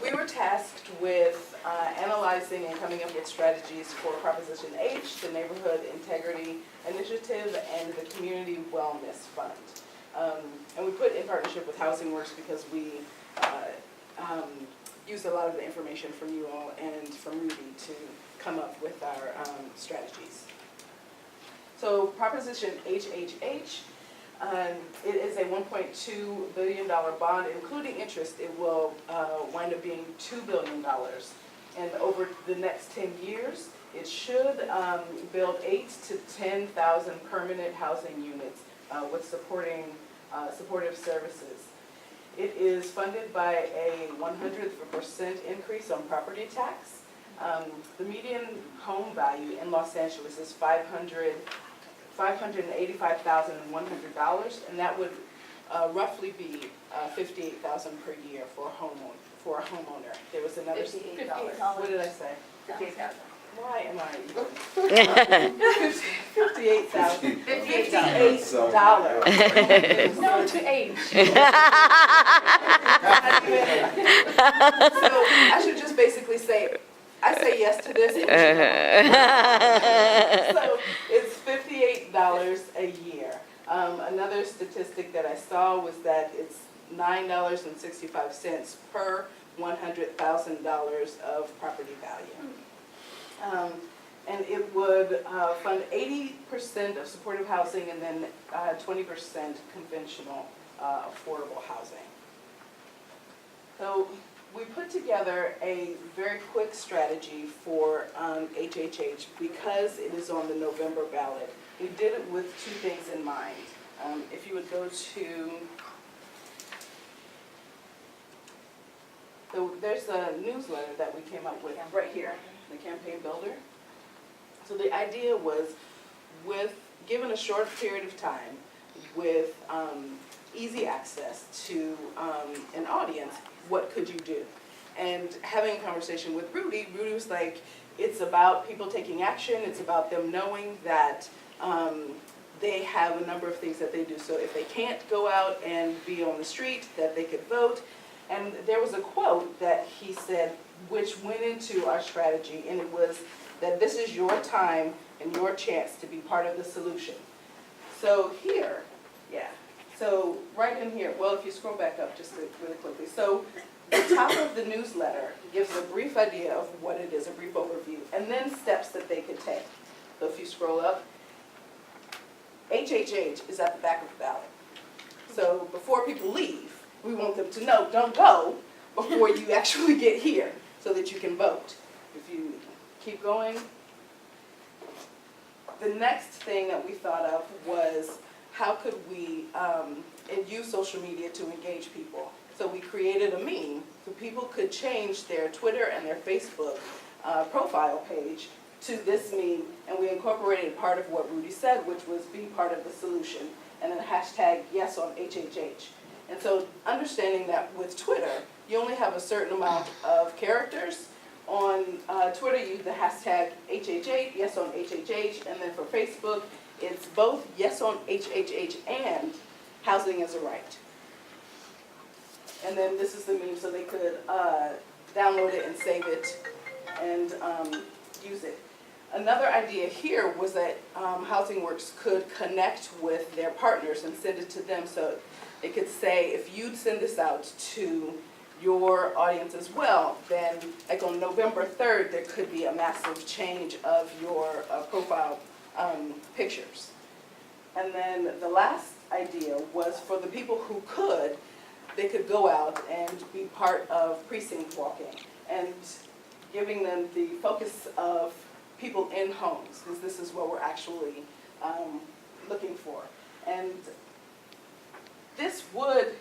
We were tasked with analyzing and coming up with strategies for Proposition H, the Neighborhood Integrity Initiative, and the Community Wellness Fund. And we put in partnership with Housing Works because we used a lot of the information from you all and from Ruby to come up with our strategies. So Proposition HHH, it is a $1.2 billion bond, including interest. It will wind up being $2 billion. And over the next 10 years, it should build 8,000 to 10,000 permanent housing units with supportive services. It is funded by a 100% increase on property tax. The median home value in Los Angeles is $585,100, and that would roughly be $58,000 per year for a homeowner. There was another $58. What did I say? $58,000. Why am I? $58,000. $58. No, to age. So I should just basically say, I say yes to this. So it's $58 a year. Another statistic that I saw was that it's $9.65 per $100,000 of property value. And it would fund 80% of supportive housing and then 20% conventional affordable housing. So we put together a very quick strategy for HHH because it is on the November ballot. We did it with two things in mind. If you would go to, so there's a newsletter that we came up with right here, the Campaign Builder. So the idea was, given a short period of time, with easy access to an audience, what could you do? And having a conversation with Rudy was like, it's about people taking action, it's about them knowing that they have a number of things that they do. So if they can't go out and be on the street, that they could vote. And there was a quote that he said, which went into our strategy, and it was that this is your time and your chance to be part of the solution. So here, so right in here, well, if you scroll back up just really quickly. So the top of the newsletter gives a brief idea of what it is, a brief overview, and then steps that they could take. So if you scroll up, HHH is at the back of the ballot. So before people leave, we want them to know, don't go before you actually get here so that you can vote. If you keep going. The next thing that we thought of was how could we use social media to engage people. So we created a meme so people could change their Twitter and their Facebook profile page to this meme, and we incorporated part of what Rudy said, which was be part of the solution, and then hashtag yes on HHH. And so understanding that with Twitter, you only have a certain amount of characters. On Twitter, you use the hashtag HHH, yes on HHH, and then for Facebook, it's both yes on HHH and housing is a right. And then this is the meme, so they could download it and save it and use it. Another idea here was that Housing Works could connect with their partners and send it to them, so it could say, if you'd send this out to your audience as well, then like on November 3rd, there could be a massive change of your profile pictures. And then the last idea was for the people who could, they could go out and be part of precinct walking and giving them the focus of people in homes, because this is what we're actually looking for. And this would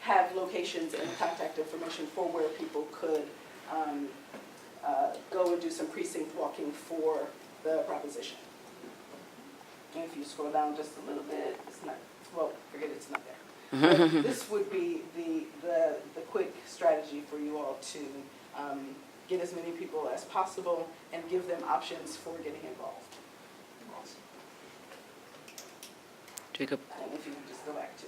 have locations and contact information for where people could go and do some precinct walking for the proposition. And if you scroll down just a little bit, it's not, well, forget it's not there. But this would be the quick strategy for you all to get as many people as possible and give them options for getting involved. Jacob. And if you would just go back to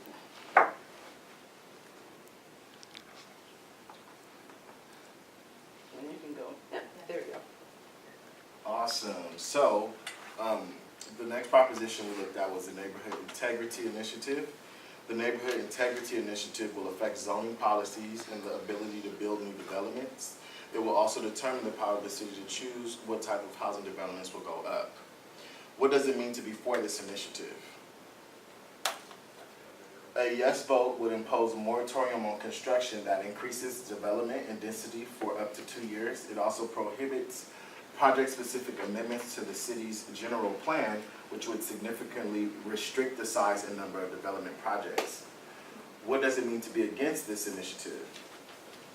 So, the next proposition we looked at was the Neighborhood Integrity Initiative. The Neighborhood Integrity Initiative will affect zoning policies and the ability to build new developments. It will also determine the power of the city to choose what type of housing developments will go up. What does it mean to be for this initiative? A yes vote would impose a moratorium on construction that increases development and density for up to 2 years. It also prohibits project-specific amendments to the city's general plan, which would significantly restrict the size and number of development projects. What does it mean to be against this initiative?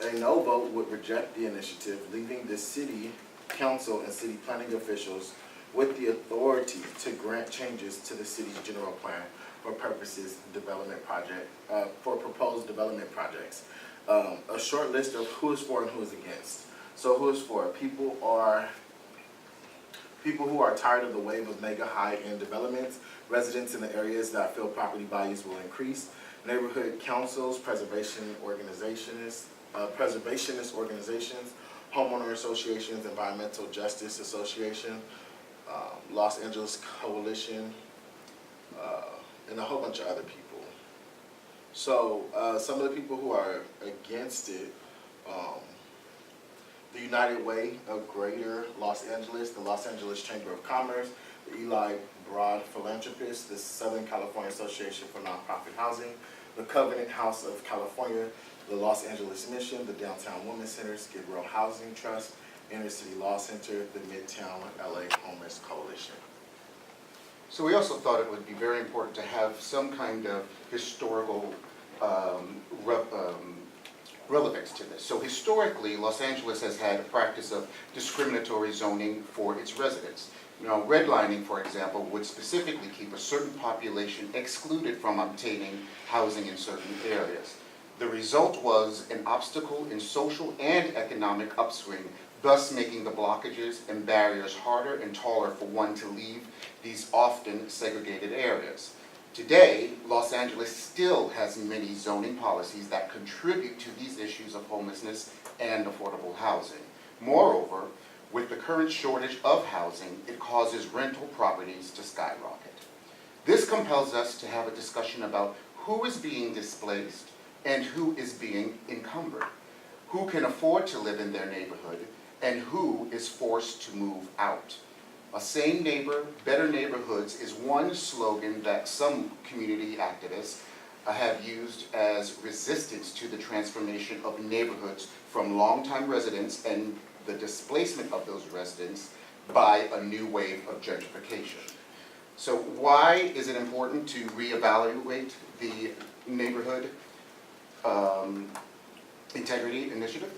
A no vote would reject the initiative, leaving the city council and city planning officials with the authority to grant changes to the city's general plan for purposes development project, for proposed development projects. A short list of who is for and who is against. So who is for? People who are tired of the wave of mega high-end developments, residents in the areas that feel property values will increase, neighborhood councils, preservationist organizations, homeowner associations, environmental justice association, Los Angeles Coalition, and a whole bunch of other people. So some of the people who are against it, the United Way of Greater Los Angeles, the Los Angeles Chamber of Commerce, the Eli Broad Philanthropists, the Southern California Association for Nonprofit Housing, the Covenant House of California, the Los Angeles Mission, the Downtown Women's Center, Skid Row Housing Trust, Inner City Law Center, the Midtown LA Homeless Coalition. So we also thought it would be very important to have some kind of historical relevance to this. So historically, Los Angeles has had a practice of discriminatory zoning for its residents. Now, redlining, for example, would specifically keep a certain population excluded from obtaining housing in certain areas. The result was an obstacle in social and economic upswing, thus making the blockages and barriers harder and taller for one to leave these often segregated areas. Today, Los Angeles still has many zoning policies that contribute to these issues of homelessness and affordable housing. Moreover, with the current shortage of housing, it causes rental properties to skyrocket. This compels us to have a discussion about who is being displaced and who is being encumbered, who can afford to live in their neighborhood, and who is forced to move out. A same neighbor, better neighborhoods is one slogan that some community activists have used as resistance to the transformation of neighborhoods from longtime residents and the displacement of those residents by a new wave of gentrification. So why is it important to reevaluate the neighborhood integrity initiative?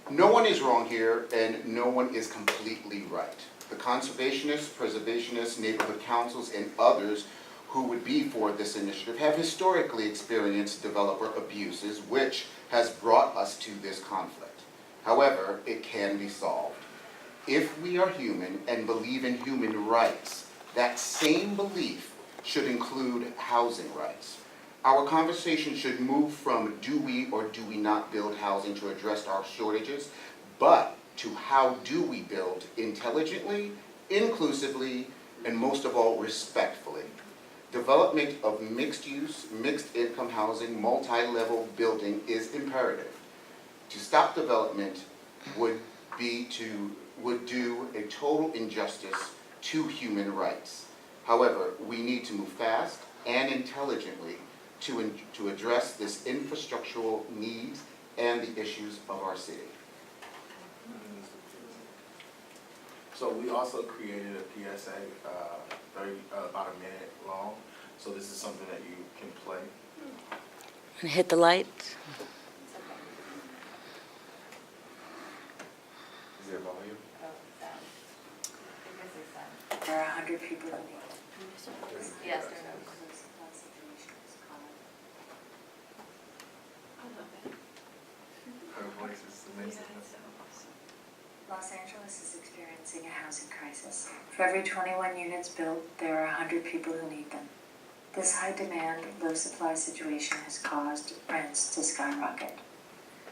No one is wrong here and no one is completely right. The conservationists, preservationists, neighborhood councils, and others who would be for this initiative have historically experienced developer abuses, which has brought us to this conflict. However, it can be solved. If we are human and believe in human rights, that same belief should include housing rights. Our conversation should move from do we or do we not build housing to address our shortages, but to how do we build intelligently, inclusively, and most of all, respectfully. Development of mixed-use, mixed-income housing, multi-level building is imperative. To stop development would do a total injustice to human rights. However, we need to move fast and intelligently to address this infrastructural needs and the issues of our city. So we also created a PSA, about a minute long. So this is something that you can play. And hit the light. Is there volume? There are 100 people who need it. Yes, there are. Her voice is amazing. Los Angeles is experiencing a housing crisis. For every 21 units built, there are 100 people who need them. This high demand, low supply situation has caused rents to skyrocket.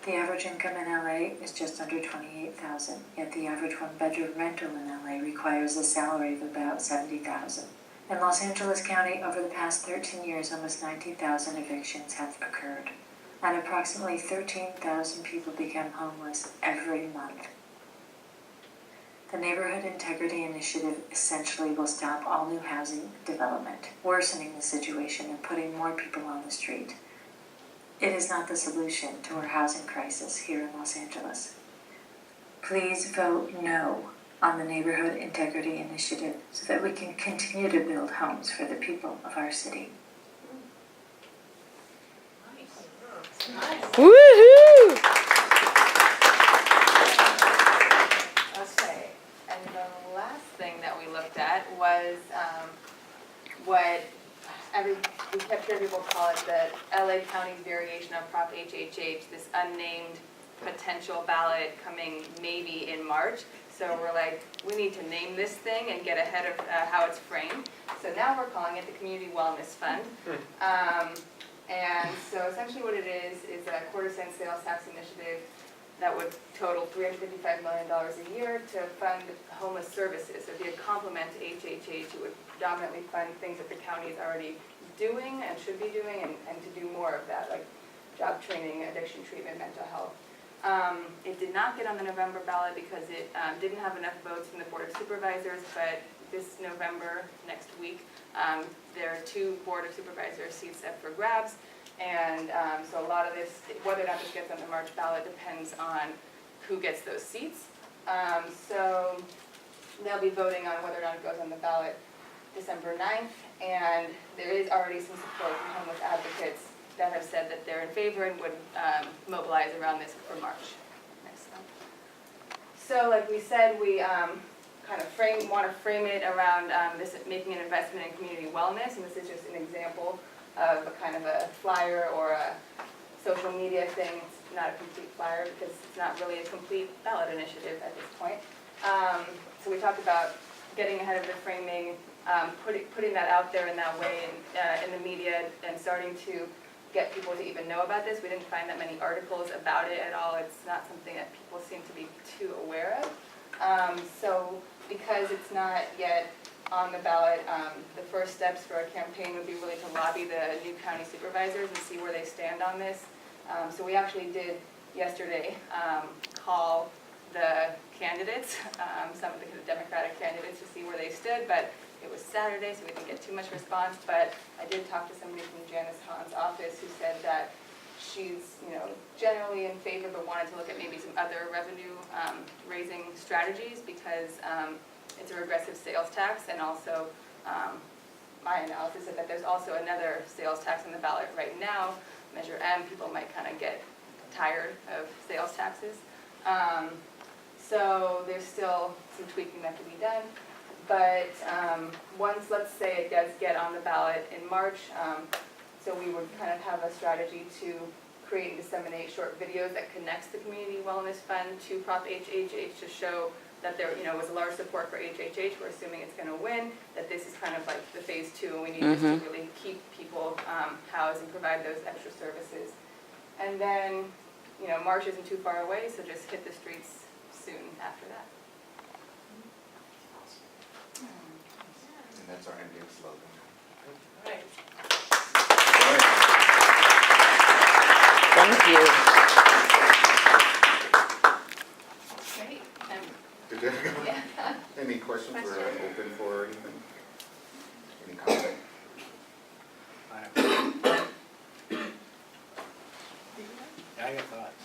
The average income in LA is just under $28,000, yet the average one-bedroom rental in LA requires a salary of about $70,000. In Los Angeles County, over the past 13 years, almost 90,000 evictions have occurred, and approximately 13,000 people become homeless every month. The Neighborhood Integrity Initiative essentially will stop all new housing development, worsening the situation and putting more people on the street. It is not the solution to our housing crisis here in Los Angeles. Please vote no on the Neighborhood Integrity Initiative so that we can continue to build homes for the people of our city. Woohoo! Okay, and the last thing that we looked at was what we kept hearing people call it the LA County's variation of Prop HHH, this unnamed potential ballot coming maybe in March. So we're like, we need to name this thing and get ahead of how it's framed. So now we're calling it the Community Wellness Fund. And so essentially what it is a quarter-cent sales tax initiative that would total $355 million a year to fund homeless services. So it'd be a complement to HHH. It would predominantly fund things that the county is already doing and should be doing, and to do more of that, like job training, addiction treatment, mental health. It did not get on the November ballot because it didn't have enough votes from the Board of Supervisors, but this November, next week, there are 2 Board of Supervisors seats up for grabs. And so a lot of this, whether or not this gets on the March ballot, depends on who gets those seats. So they'll be voting on whether or not it goes on the ballot December 9th. And there is already some support from homeless advocates that have said that they're in favor and would mobilize around this for March next month. So like we said, we kind of want to frame it around this making an investment in community wellness, and this is just an example of a kind of a flyer or a social media thing. It's not a complete flyer because it's not really a complete ballot initiative at this point. So we talked about getting ahead of the framing, putting that out there in that way in the media, and starting to get people to even know about this. We didn't find that many articles about it at all. It's not something that people seem to be too aware of. So because it's not yet on the ballot, the first steps for a campaign would be really to lobby the new county supervisors and see where they stand on this. So we actually did yesterday call the candidates, some of the Democratic candidates, to see where they stood, but it was Saturday, so we didn't get too much response. But I did talk to somebody from Janice Hahn's office who said that she's, generally in favor, but wanted to look at maybe some other revenue raising strategies, because it's a regressive sales tax, and also my analysis is that there's also another sales tax on the ballot right now, Measure M. People might kind of get tired of sales taxes. So there's still some tweaking that can be done. But once, let's say it does get on the ballot in March, so we would kind of have a strategy to create and disseminate short videos that connects the Community Wellness Fund to Prop HHH to show that there was a large support for HHH. We're assuming it's going to win, that this is kind of like the phase 2, and we need this to really keep people housed and provide those extra services. And then, March isn't too far away, so just hit the streets soon after that. And that's our ending slogan. Right. Thank you. Great. Did you- Yeah. Any questions or Question? open for anything? Any comment? I got thoughts.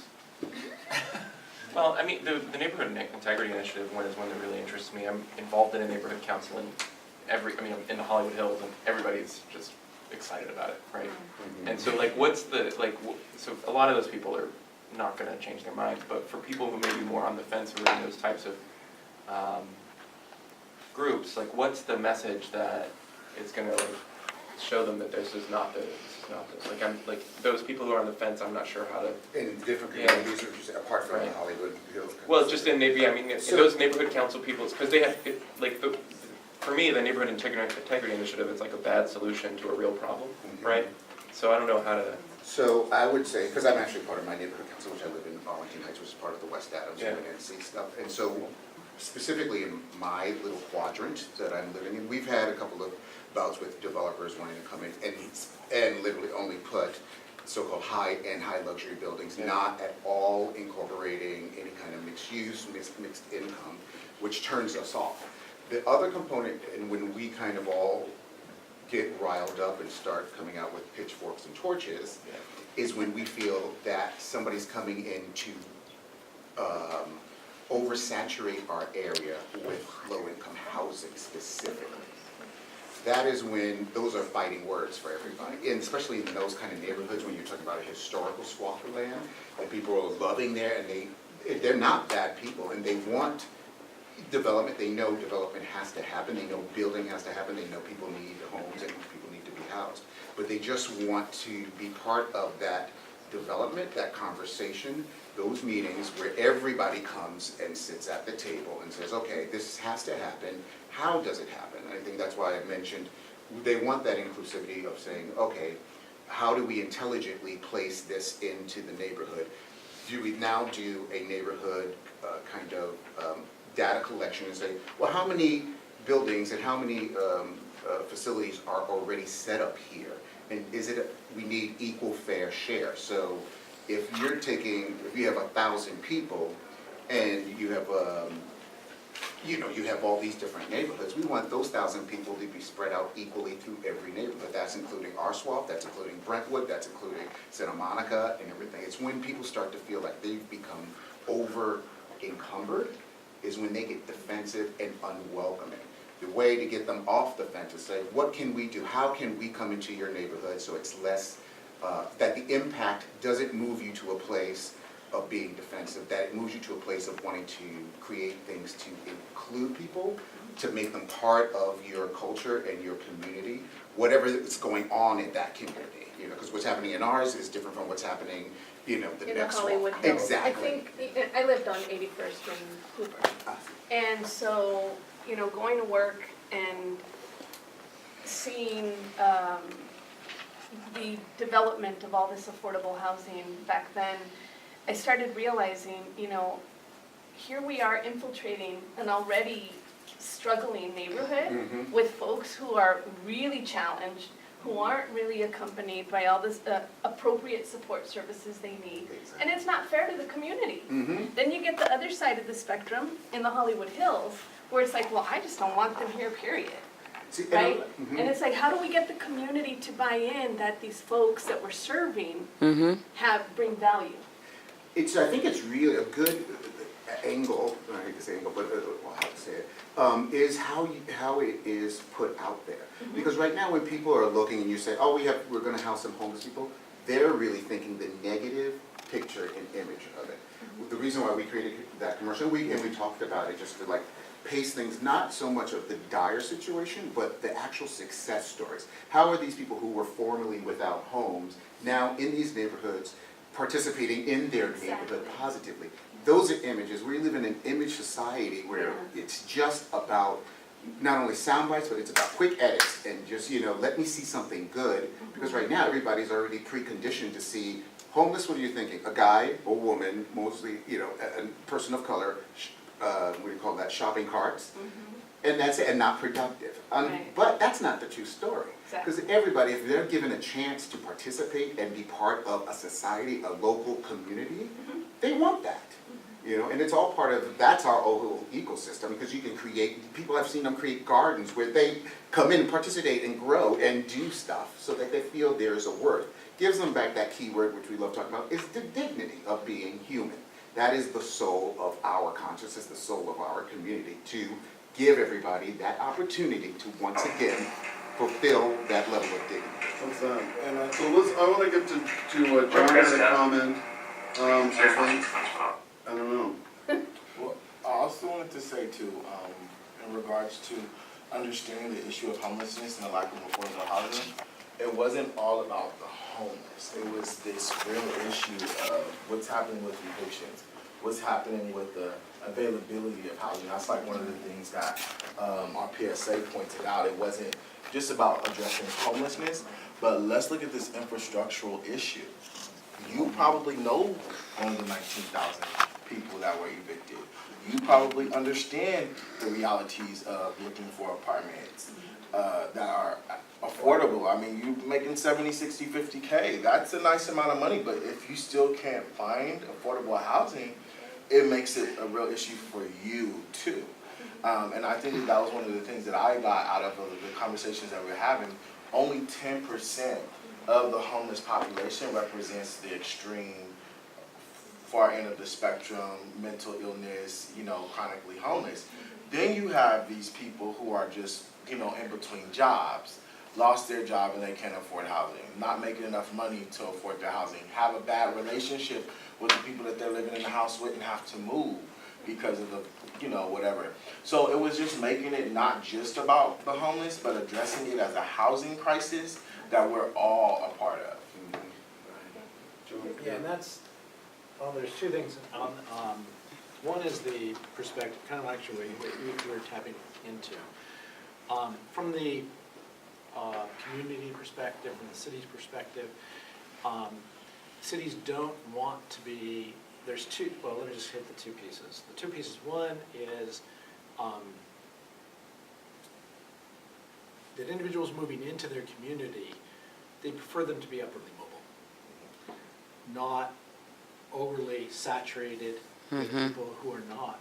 Well, I mean, the Neighborhood Integrity Initiative one is one that really interests me. I'm involved in a neighborhood council in I'm in the Hollywood Hills, and everybody's just excited about it, right? And so, so a lot of those people are not gonna change their minds, but for people who may be more on the fence or in those types of groups, what's the message that is gonna show them that this is not this? Those people who are on the fence, I'm not sure how to. In different Yeah. communities, or just apart from Right. the Hollywood Hills? Well, just in maybe, So- those neighborhood council people, because they have, for me, the Neighborhood Integrity Initiative is like a bad solution to a real problem, right? So I don't know how to So I would say, because I'm actually part of my neighborhood council, which I live in Arlington Heights, which is part of the West Adams Yeah. UNC stuff. And so specifically in my little quadrant that I'm living in, we've had a couple of bouts with developers wanting to come in and literally only put so-called high-end, high luxury buildings, Yeah. not at all incorporating any kind of mixed use, mixed income, which turns us off. The other component, and when we kind of all get riled up and start coming out with pitchforks and torches, is when we feel that somebody's coming in to oversaturate our area with low-income housing specifically. That is when, those are fighting words for everybody, and especially in those kind of neighborhoods when you're talking about a historical swath of land, and people are loving there, and they're not bad people, and they want development, they know development has to happen, they know building has to happen, they know people need homes and people need to be housed, but they just want to be part of that development, that conversation, those meetings where everybody comes and sits at the table and says, okay, this has to happen, how does it happen? And I think that's why I mentioned, they want that inclusivity of saying, okay, how do we intelligently place this into the neighborhood? Do we now do a neighborhood kind of data collection and say, well, how many buildings and how many facilities are already set up here? And is it, we need equal fair share. So if you're taking, if you have 1,000 people and you have, you have all these different neighborhoods, we want those 1,000 people to be spread out equally through every neighborhood. That's including our swath, that's including Brentwood, that's including Santa Monica and everything. It's when people start to feel like they've become over encumbered is when they get defensive and unwelcoming. The way to get them off the fence is say, what can we do? How can we come into your neighborhood so it's less, that the impact doesn't move you to a place of being defensive, that it moves you to a place of wanting to create things to include people, to make them part of your culture and your community, whatever is going on in that community. You know, because what's happening in ours is different from what's happening, the In the next Hollywood one. Hills. Exactly. I think, I lived on 81st in Hooper. And so, going to work and seeing the development of all this affordable housing back then, I started realizing, here we are infiltrating an already struggling neighborhood with folks who are really challenged, who aren't really accompanied by all this appropriate support services they need. And it's not fair to the community. Then you get the other side of the spectrum in the Hollywood Hills, where it's like, well, I just don't want them here, period. See, Right? And it's like, how do we get the community to buy in that these folks that we're serving bring value? I think it's really a good angle, I hate to say angle, but how to say it, is how it is put out there. Because right now when people are looking and you say, oh, we're gonna house some homeless people, they're really thinking the negative picture and image of it. The reason why we created that commercial, and we talked about it just to like pace things, not so much of the dire situation, but the actual success stories. How are these people who were formerly without homes now in these neighborhoods participating in their neighborhood positively? Those are images. We live in an image society where it's just about not only sound bites, but it's about quick edits and just, let me see something good. Because right now, everybody's already preconditioned to see homeless, what are you thinking? A guy, a woman, mostly, a person of color, what do you call that, shopping carts. And that's it, and not productive. Right. But that's not the true story. Because Exactly. everybody, if they're given a chance to participate and be part of a society, a local community, they want that. And it's all part of, that's our whole ecosystem, because you can create, people have seen them create gardens where they come in and participate and grow and do stuff so that they feel there's a worth. Gives them back that key word, which we love talking about, is the dignity of being human. That is the soul of our consciousness, the soul of our community, to give everybody that opportunity to once again fulfill that level of dignity. Awesome. And so I want to get to John had a comment. I don't know. Well, I also wanted to say too, in regards to understanding the issue of homelessness and the lack of affordable housing, it wasn't all about the homeless. It was this real issue of what's happening with evictions, what's happening with the availability of housing. That's like one of the things that our PSA pointed out. It wasn't just about addressing homelessness, But let's look at this infrastructural issue. You probably know one of the 19,000 people that were evicted. You probably understand the realities of looking for apartments that are affordable. I mean, you making 70, 60, 50K, that's a nice amount of money, but if you still can't find affordable housing, it makes it a real issue for you too. And I think that was one of the things that I got out of the conversations that we're having. Only 10% of the homeless population represents the extreme far end of the spectrum, mental illness, chronically homeless. Then you have these people who are just, in between jobs, lost their job and they can't afford housing, not making enough money to afford their housing, have a bad relationship with the people that they're living in the house with and have to move because of the, whatever. So it was just making it not just about the homeless, but addressing it as a housing crisis that we're all a part of. Yeah, and that's, there's two things. One is the perspective, kind of actually what you were tapping into. From the community perspective, from the city's perspective, cities don't want to be, there's two, well, let me just hit the two pieces. The two pieces, one is that individuals moving into their community, they prefer them to be upwardly mobile, not overly saturated with people who are not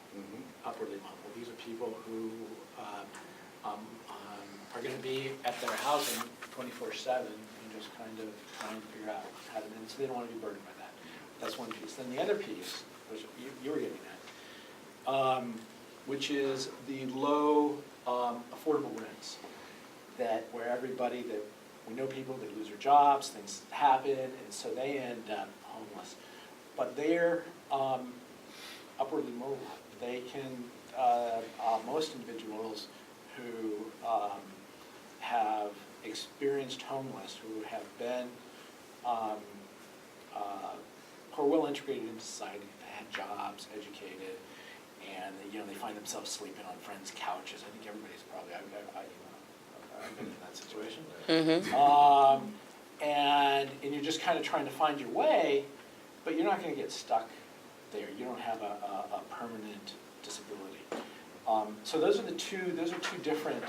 upwardly mobile. These are people who are going to be at their housing 24/7 and just kind of trying to figure out how to, and so they don't want to be burdened by that. That's one piece. Then the other piece, which you were getting at, which is the low affordable rents, that where everybody, that we know people, they lose their jobs, things happen, and so they end up homeless. But they're upwardly mobile. They can, most individuals who have experienced homeless, who have been, who are well integrated into society, they had jobs, educated, and they find themselves sleeping on friends' couches. I think everybody's probably, I've been in that situation. And you're just kind of trying to find your way, but you're not going to get stuck there. You don't have a permanent disability. So those are two different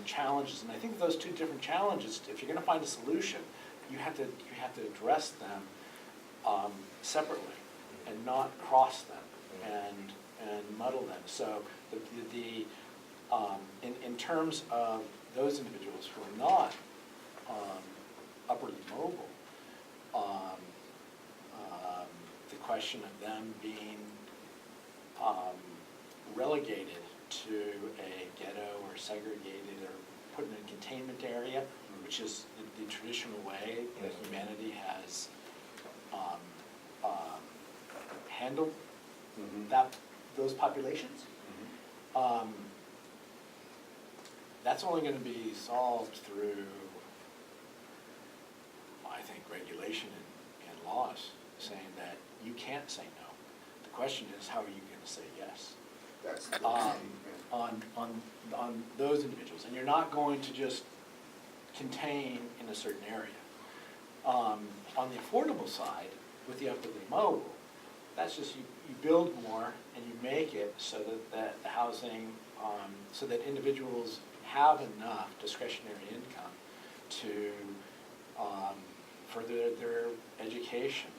challenges, and I think those two different challenges, if you're going to find a solution, you have to address them separately and not cross them and muddle them. So in terms of those individuals who are not upwardly mobile, the question of them being relegated to a ghetto or segregated or put in a containment area, which is the traditional way that humanity has handled those populations. That's only going to be solved through, I think, regulation and laws saying that you can't say no. The question is, how are you going to say yes? That's the On those individuals, and you're not going to just contain in a certain area. On the affordable side, with the upwardly mobile, that's just you build more and you make it so that the housing, so that individuals have enough discretionary income to further their education,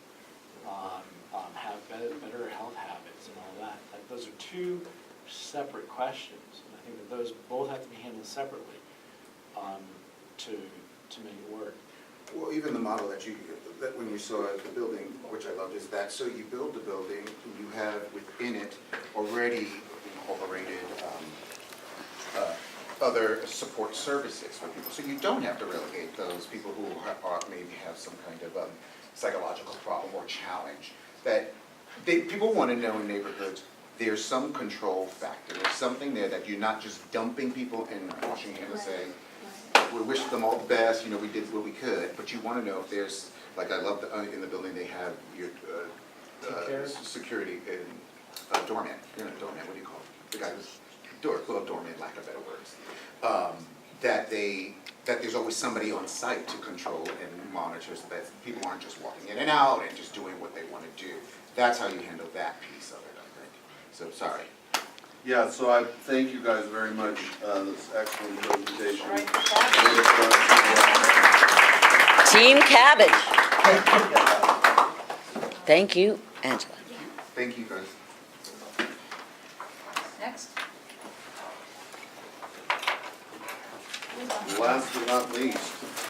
have better health habits and all that. Like, those are two separate questions, and I think that those both have to be handled separately to make it work. Well, even the model that when we saw the building, which I loved, is that so you build the building, and you have within it already incorporated other support services for people. So you don't have to relegate those people who maybe have some kind of psychological problem or challenge. That people want to know in neighborhoods, there's some control factor. There's something there that you're not just dumping people and washing hands and saying, we wish them all the best, we did what we could, but you want to know if there's, like I love in the building they have your security and doorman. You're not a doorman, what do you call it? The guy who's doorman, lack of better words. That they that there's always somebody on site to control and monitor, so that people aren't just walking in and out and just doing what they want to do. That's how you handle that piece of it, I think. So, sorry. Yeah, so I thank you guys very much, this excellent presentation. Right. Team Cabbage. Thank you, Angela. Thank you, guys. Next. Last but not least,